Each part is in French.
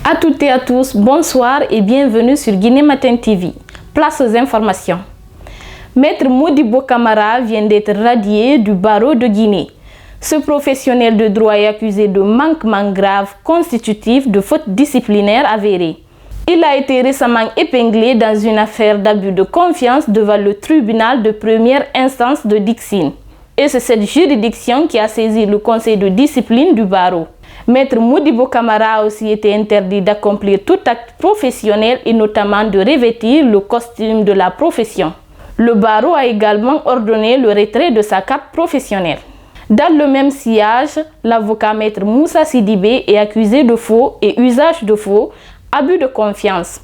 À toutes et à tous, bonsoir et bienvenue sur Guinée Matin TV. Place aux informations. Maître Modibo Camara vient d'être radié du barreau de Guinée. Ce professionnel de droit est accusé de manquement grave constitutif de faute disciplinaire avérée. Il a été récemment épinglé dans une affaire d'abus de confiance devant le tribunal de première instance de Dixine. Et c'est cette juridiction qui a saisi le conseil de discipline du barreau. Maître Modibo Camara a aussi été interdit d'accomplir tout acte professionnel et notamment de revêtir le costume de la profession. Le barreau a également ordonné le retrait de sa carte professionnelle. Dans le même sillage, l'avocat Maître Moussa Sidibé est accusé de faux et usage de faux, abus de confiance.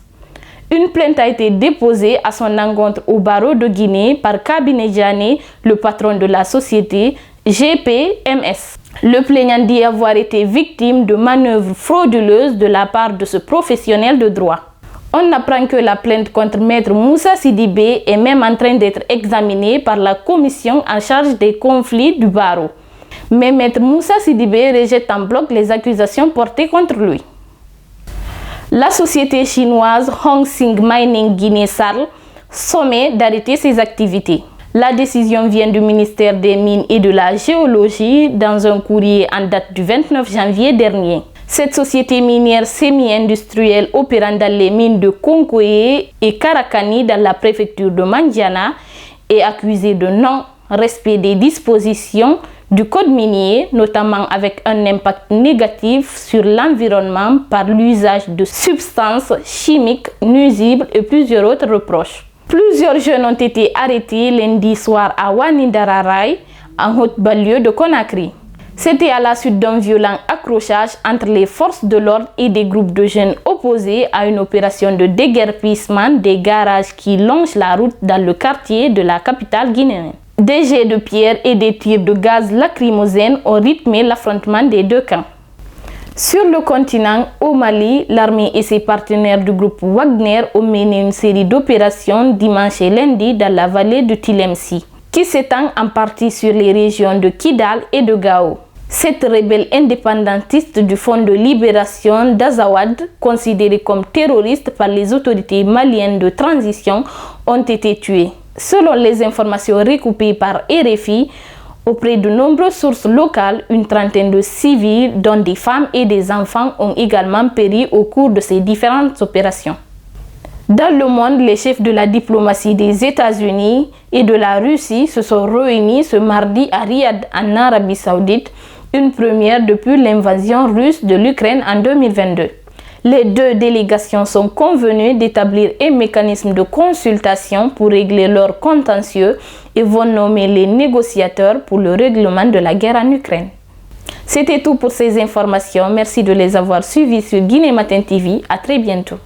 Une plainte a été déposée à son encontre au barreau de Guinée par Kabinet Diané, le patron de la société GPMS. Le plaignant dit avoir été victime de manœuvres frauduleuses de la part de ce professionnel de droit. On apprend que la plainte contre Maître Moussa Sidibé est même en train d'être examinée par la commission en charge des conflits du barreau. Mais Maître Moussa Sidibé rejette en bloc les accusations portées contre lui. La société chinoise Hong Sing Mining Guinée Sarl sommet d'arrêter ses activités. La décision vient du ministère des Mines et de la Géologie dans un courrier en date du 29 janvier dernier. Cette société minière semi-industrielle opérant dans les mines de Konkoé et Karakani dans la préfecture de Mandiana est accusée de non-respect des dispositions du code minier, notamment avec un impact négatif sur l'environnement par l'usage de substances chimiques nuisibles et plusieurs autres reproches. Plusieurs jeunes ont été arrêtés lundi soir à Wanidararay, en haute banlieue de Conakry. C'était à la suite d'un violent accrochage entre les forces de l'ordre et des groupes de jeunes opposés à une opération de déguerpissement des garages qui longent la route dans le quartier de la capitale guinéenne. Des jets de pierre et des tirs de gaz lacrymogène ont rythmé l'affrontement des deux camps. Sur le continent, au Mali, l'armée et ses partenaires du groupe Wagner ont mené une série d'opérations dimanche et lundi dans la vallée de Tilemsi, qui s'étend en partie sur les régions de Kidal et de Gao. Sept rebelles indépendantistes du Front de libération d'Azawad, considérés comme terroristes par les autorités maliennes de transition, ont été tués. Selon les informations recoupées par RFI, auprès de nombreuses sources locales, une trentaine de civils, dont des femmes et des enfants, ont également péri au cours de ces différentes opérations. Dans le monde, les chefs de la diplomatie des États-Unis et de la Russie se sont réunis ce mardi à Riyad, en Arabie Saoudite, une première depuis l'invasion russe de l'Ukraine en 2022. Les deux délégations sont convenues d'établir un mécanisme de consultation pour régler leurs contentieux et vont nommer les négociateurs pour le règlement de la guerre en Ukraine. C'était tout pour ces informations. Merci de les avoir suivies sur Guinée Matin TV. À très bientôt.